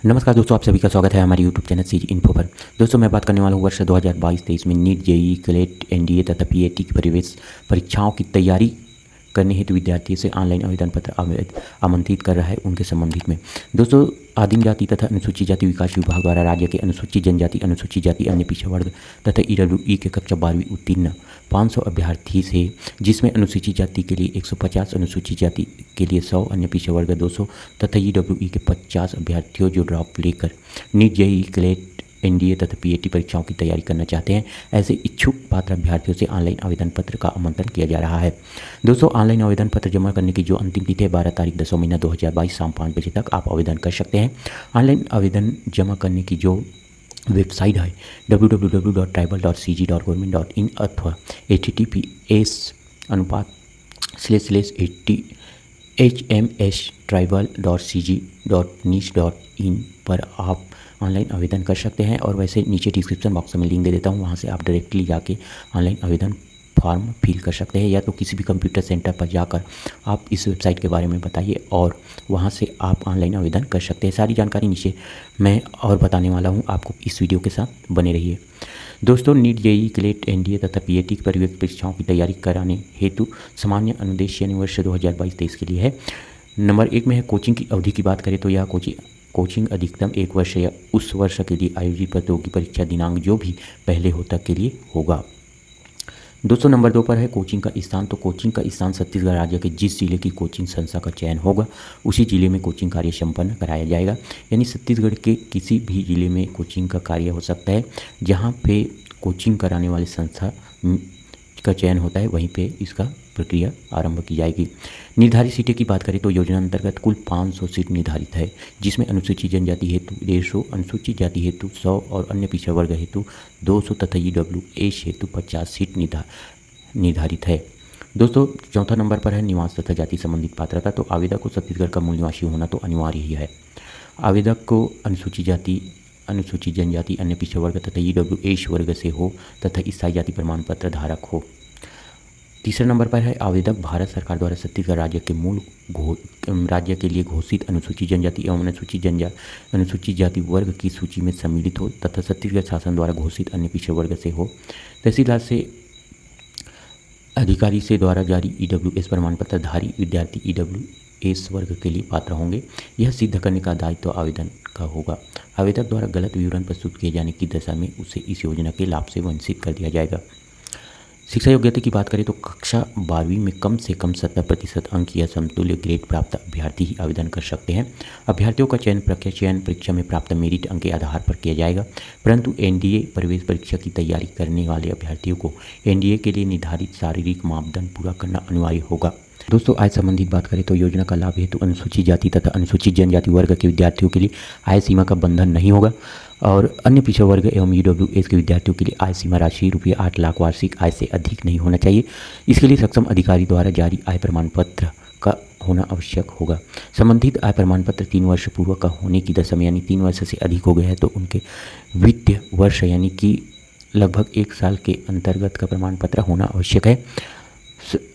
नमस्कार दोस्तों, आप सभी का स्वागत है हमारे यूट्यूब चैनल सीजी इन्फो पर। दोस्तों, मैं बात करने वाला हूँ वर्ष 2022-23 में नीट, जेईई, क्लेट, एनडीए तथा पीएटी की प्रवेश परीक्षाओं की तैयारी करने हेतु विद्यार्थियों से ऑनलाइन आवेदन पत्र आमंत्रित कर रहा है उनके संबंधित में। दोस्तों, आदिम जाति तथा अनुसूचित जाति विकास विभाग द्वारा राज्य के अनुसूचित जनजाति, अनुसूचित जाति, अन्य पिछड़ा वर्ग तथा ईडब्ल्यूई के कक्षा 12वीं उत्तीर्ण 500 अभ्यर्थी से, जिसमें अनुसूचित जाति के लिए 150, अनुसूचित जाति के लिए 100, अन्य पिछड़ा वर्ग 200 तथा ईडब्ल्यूई के 50 अभ्यर्थियों जो ड्रॉप लेकर नीट, जेईई, क्लेट, एनडीए तथा पीएटी परीक्षाओं की तैयारी करना चाहते हैं, ऐसे इच्छुक पात्र अभ्यर्थियों से ऑनलाइन आवेदन पत्र का आमंत्रण किया जा रहा है। दोस्तों, ऑनलाइन आवेदन पत्र जमा करने की जो अंतिम तिथि है 12 तारीख 10वां महीना 2022 शाम 5 बजे तक आप आवेदन कर सकते हैं। ऑनलाइन आवेदन जमा करने की जो वेबसाइट है www.tribal.cg.government.in अथवा https://hmstribal.cg.niche.in पर आप ऑनलाइन आवेदन कर सकते हैं। और वैसे नीचे डिस्क्रिप्शन बॉक्स में लिंक दे देता हूँ, वहाँ से आप डायरेक्टली जाके ऑनलाइन आवेदन फॉर्म फिल कर सकते हैं, या तो किसी भी कंप्यूटर सेंटर पर जाकर आप इस वेबसाइट के बारे में बताइए और वहाँ से आप ऑनलाइन आवेदन कर सकते हैं। सारी जानकारी नीचे मैं और बताने वाला हूँ, आपको इस वीडियो के साथ बने रहिए। दोस्तों, नीट, जेईई, क्लेट, एनडीए तथा पीएटी की प्रवेश परीक्षाओं की तैयारी कराने हेतु सामान्य अनुदेश यानी वर्ष 2022-23 के लिए है। नंबर 1 में है कोचिंग की अवधि की बात करें तो यह कोचिंग अधिकतम 1 वर्ष या उस वर्ष के लिए आयोजित प्रतियोगी परीक्षा दिनांक जो भी पहले हो तक के लिए होगा। दोस्तों, नंबर 2 पर है कोचिंग का स्थान। तो कोचिंग का स्थान छत्तीसगढ़ राज्य के जिस जिले की कोचिंग संस्था का चयन होगा उसी जिले में कोचिंग कार्य संपन्न कराया जाएगा। यानी छत्तीसगढ़ के किसी भी जिले में कोचिंग का कार्य हो सकता है। जहाँ पे कोचिंग कराने वाली संस्था का चयन होता है वहीं पे इसका प्रक्रिया आरंभ की जाएगी। निर्धारित सीटें की बात करें तो योजना अंतर्गत कुल 500 सीट निर्धारित है, जिसमें अनुसूचित जनजाति हेतु 150, अनुसूचित जाति हेतु 100 और अन्य पिछड़ा वर्ग हेतु 200 तथा ईडब्ल्यूएस हेतु 50 सीट निर्धारित है। दोस्तों, चौथा नंबर पर है निवास तथा जाति संबंधित पात्रता। तो आवेदक को छत्तीसगढ़ का मूल निवासी होना तो अनिवार्य ही है। आवेदक को अनुसूचित जाति, अनुसूचित जनजाति, अन्य पिछड़ा वर्ग तथा ईडब्ल्यूएस वर्ग से हो तथा स्थायी जाति प्रमाण पत्र धारक हो। तीसरा नंबर पर है आवेदक भारत सरकार द्वारा छत्तीसगढ़ राज्य के राज्य के लिए घोषित अनुसूचित जनजाति एवं अनुसूचित जाति वर्ग की सूची में सम्मिलित हो तथा छत्तीसगढ़ शासन द्वारा घोषित अन्य पिछड़े वर्ग से हो। तहसीलदार से अधिकारी से द्वारा जारी ईडब्ल्यूएस प्रमाण पत्र धारी विद्यार्थी ईडब्ल्यूएस वर्ग के लिए पात्र होंगे। यह सिद्ध करने का दायित्व आवेदन का होगा। आवेदक द्वारा गलत विवरण प्रस्तुत किए जाने की दशा में उसे इस योजना के लाभ से वंचित कर दिया जाएगा। शिक्षा योग्यता की बात करें तो कक्षा 12वीं में कम से कम 70% अंक या समतुल्य ग्रेड प्राप्त अभ्यर्थी ही आवेदन कर सकते हैं। अभ्यर्थियों का चयन परीक्षा में प्राप्त मेरिट अंक के आधार पर किया जाएगा, परंतु एनडीए प्रवेश परीक्षा की तैयारी करने वाले अभ्यर्थियों को एनडीए के लिए निर्धारित शारीरिक मापदंड पूरा करना अनिवार्य होगा। दोस्तों, आय संबंधित बात करें तो योजना का लाभ हेतु अनुसूचित जाति तथा अनुसूचित जनजाति वर्ग के विद्यार्थियों के लिए आय सीमा का बंधन नहीं होगा और अन्य पिछड़ा वर्ग एवं ईडब्ल्यूएस के विद्यार्थियों के लिए आय सीमा राशि ₹8 लाख वार्षिक आय से अधिक नहीं होना चाहिए। इसके लिए सक्षम अधिकारी द्वारा जारी आय प्रमाण पत्र का होना आवश्यक होगा। संबंधित आय प्रमाण पत्र 3 वर्ष पूर्व का होने की दशा में यानी 3 वर्ष से अधिक हो गया है तो उनके वित्तीय वर्ष यानी कि लगभग 1 साल के अंतर्गत का प्रमाण पत्र होना आवश्यक है।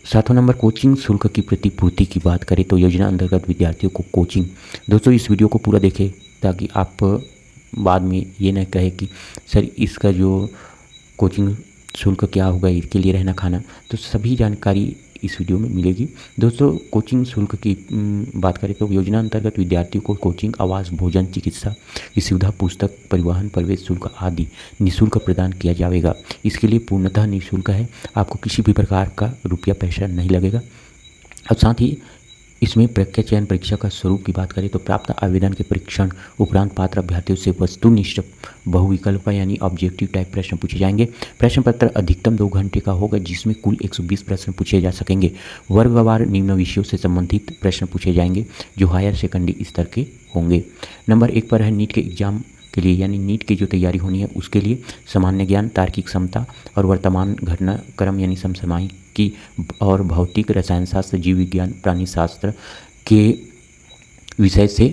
7वां नंबर कोचिंग शुल्क की प्रतिपूर्ति की बात करें तो योजना अंतर्गत विद्यार्थियों को कोचिंग। दोस्तों, इस वीडियो को पूरा देखें ताकि आप बाद में ये न कहे कि सर इसका जो कोचिंग शुल्क क्या होगा, इसके लिए रहना खाना, तो सभी जानकारी इस वीडियो में मिलेगी। दोस्तों, कोचिंग शुल्क की बात करें तो योजना अंतर्गत विद्यार्थियों को कोचिंग, आवास, भोजन, चिकित्सा की सुविधा, पुस्तक, परिवहन, प्रवेश शुल्क आदि निःशुल्क प्रदान किया जाएगा। इसके लिए पूर्णतः निःशुल्क है, आपको किसी भी प्रकार का रुपया पैसा नहीं लगेगा। और साथ ही इसमें प्रज्ञा चयन परीक्षा का स्वरूप की बात करें तो प्राप्त आवेदन के परीक्षण उपरांत पात्र अभ्यर्थियों से वस्तुनिष्ठ बहुविकल्प यानी ऑब्जेक्टिव टाइप प्रश्न पूछे जाएंगे। प्रश्न पत्र अधिकतम 2 घंटे का होगा, जिसमें कुल 120 प्रश्न पूछे जा सकेंगे। वर्गवार निम्न विषयों से संबंधित प्रश्न पूछे जाएंगे जो हायर सेकेंडरी स्तर के होंगे। नंबर 1 पर है नीट के एग्जाम के लिए यानी नीट की जो तैयारी होनी है उसके लिए सामान्य ज्ञान, तार्किक क्षमता और वर्तमान घटनाक्रम यानी समसामयिकी और भौतिक, रसायन शास्त्र, जीव विज्ञान, प्राणी शास्त्र के विषय से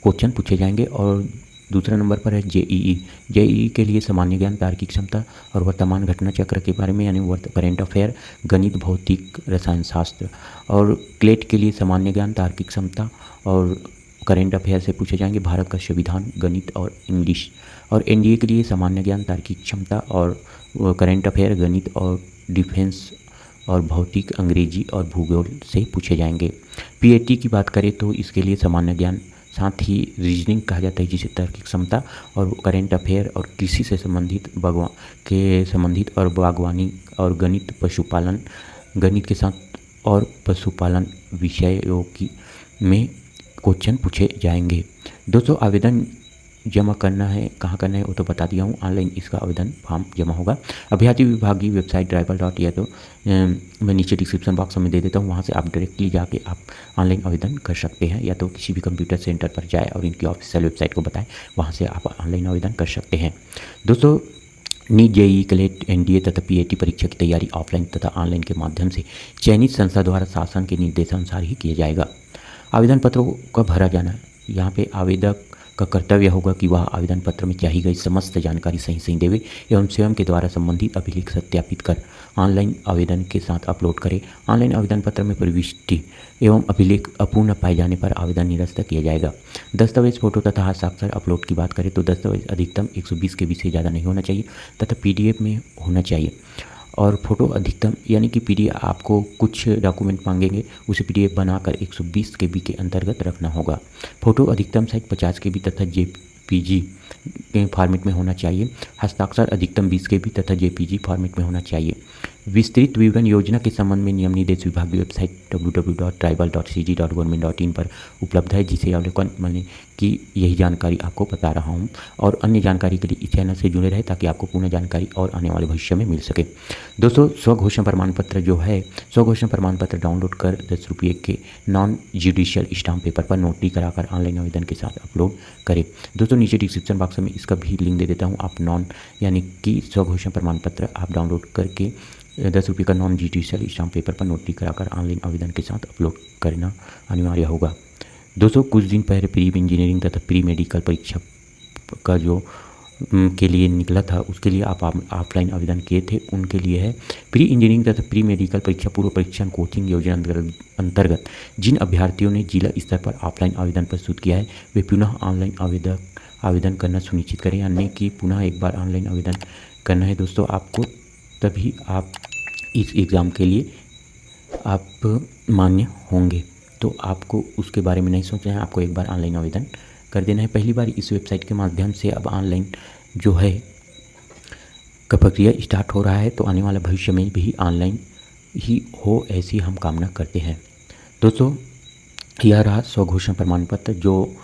क्वेश्चन पूछे जाएंगे। और दूसरा नंबर पर है जेईई के लिए सामान्य ज्ञान, तार्किक क्षमता और वर्तमान घटना चक्र के बारे में यानी करेंट अफेयर, गणित, भौतिक, रसायन शास्त्र। और क्लेट के लिए सामान्य ज्ञान, तार्किक क्षमता और करेंट अफेयर से पूछे जाएंगे, भारत का संविधान, गणित और इंग्लिश। और एनडीए के लिए सामान्य ज्ञान, तार्किक क्षमता और करेंट अफेयर, गणित और डिफेंस और भौतिक, अंग्रेजी और भूगोल से पूछे जाएंगे। पीएटी की बात करें तो इसके लिए सामान्य ज्ञान, साथ ही रीजनिंग कहा जाता है जिसे तर्क क्षमता, और करेंट अफेयर और कृषि से संबंधित और बागवानी और गणित, पशुपालन, गणित के साथ और पशुपालन विषयों की में क्वेश्चन पूछे जाएंगे। दोस्तों, आवेदन जमा करना है, कहाँ करना है वो तो बता दिया हूँ। ऑनलाइन इसका आवेदन फॉर्म जमा होगा। अभ्यर्थी विभाग की वेबसाइट ट्राइबल.इन या तो मैं नीचे डिस्क्रिप्शन बॉक्स में दे देता हूँ, वहाँ से आप डायरेक्टली जाके आप ऑनलाइन आवेदन कर सकते हैं, या तो किसी भी कंप्यूटर सेंटर पर जाए और इनकी ऑफिशियल वेबसाइट को बताएं, वहाँ से आप ऑनलाइन आवेदन कर सकते हैं। दोस्तों, नीट, जेईई, क्लेट, एनडीए तथा पीएटी परीक्षा की तैयारी ऑफलाइन तथा ऑनलाइन के माध्यम से चयनित संस्था द्वारा शासन के निर्देशानुसार ही किया जाएगा। आवेदन पत्रों का भरा जाना, यहाँ पे आवेदक का कर्तव्य होगा कि वह आवेदन पत्र में चाही गई समस्त जानकारी सही देवे एवं स्वयं के द्वारा संबंधित अभिलेख सत्यापित कर ऑनलाइन आवेदन के साथ अपलोड करे। ऑनलाइन आवेदन पत्र में प्रविष्टि एवं अभिलेख अपूर्ण पाए जाने पर आवेदन निरस्त किया जाएगा। दस्तावेज, फोटो तथा हस्ताक्षर अपलोड की बात करें तो दस्तावेज अधिकतम 120 KB से ज़्यादा नहीं होना चाहिए तथा PDF में होना चाहिए, और फोटो अधिकतम यानी कि PDF आपको कुछ डॉक्यूमेंट मांगेंगे, उसे PDF बनाकर 120 KB के अंतर्गत रखना होगा। फोटो अधिकतम साइज 50 KB तथा JPG के फॉर्मेट में होना चाहिए। हस्ताक्षर अधिकतम 20 KB तथा JPG फॉर्मेट में होना चाहिए। विस्तृत विवरण योजना के संबंध में नियम निर्देश विभाग की वेबसाइट www.tribal.cg.gov.in पर उपलब्ध है, जिसे अवलोकन मैंने कि यही जानकारी आपको बता रहा हूँ। और अन्य जानकारी के लिए इस चैनल से जुड़े रहे ताकि आपको पूर्ण जानकारी और आने वाले भविष्य में मिल सके। दोस्तों, स्वघोषणा प्रमाण पत्र जो है, स्वघोषणा प्रमाण पत्र डाउनलोड कर 10 रुपये के नॉन जुडिशियल स्टाम्प पेपर पर नोटरी कराकर ऑनलाइन आवेदन के साथ अपलोड करें। दोस्तों, नीचे डिस्क्रिप्शन बॉक्स में इसका भी लिंक दे देता हूँ। आप यानी कि स्वघोषणा प्रमाण पत्र आप डाउनलोड करके 10 रुपये का नॉन जुडिशियल स्टाम्प पेपर पर नोटरी कराकर ऑनलाइन आवेदन के साथ अपलोड करना अनिवार्य होगा। दोस्तों, कुछ दिन पहले प्री इंजीनियरिंग तथा प्री मेडिकल परीक्षा का जो के लिए निकला था, उसके लिए आप ऑफलाइन आवेदन किए थे, उनके लिए है। प्री इंजीनियरिंग तथा प्री मेडिकल परीक्षा पूर्व परीक्षण कोचिंग योजना अंतर्गत जिन अभ्यर्थियों ने जिला स्तर पर ऑफलाइन आवेदन प्रस्तुत किया है, वे पुनः ऑनलाइन आवेदन करना सुनिश्चित करें, यानी कि पुनः एक बार ऑनलाइन आवेदन करना है दोस्तों आपको, तभी आप इस एग्ज़ाम के लिए आप मान्य होंगे। तो आपको उसके बारे में नहीं सोचना है, आपको एक बार ऑनलाइन आवेदन कर देना है। पहली बार इस वेबसाइट के माध्यम से अब ऑनलाइन जो है का प्रक्रिया स्टार्ट हो रहा है, तो आने वाला भविष्य में भी ऑनलाइन ही हो, ऐसी हम कामना करते हैं। दोस्तों, यह रहा स्वघोषणा प्रमाण पत्र जो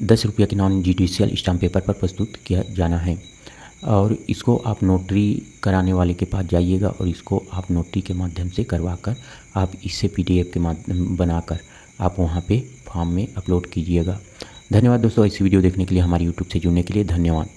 10 रुपये के नॉन जुडिशियल स्टाम्प पेपर पर प्रस्तुत किया जाना है, और इसको आप नोटरी कराने वाले के पास जाइएगा और इसको आप नोटरी के माध्यम से करवा कर आप इससे PDF के माध्यम बनाकर आप वहाँ पे फॉर्म में अपलोड कीजिएगा। धन्यवाद दोस्तों, इस वीडियो देखने के लिए, हमारे YouTube से जुड़ने के लिए धन्यवाद।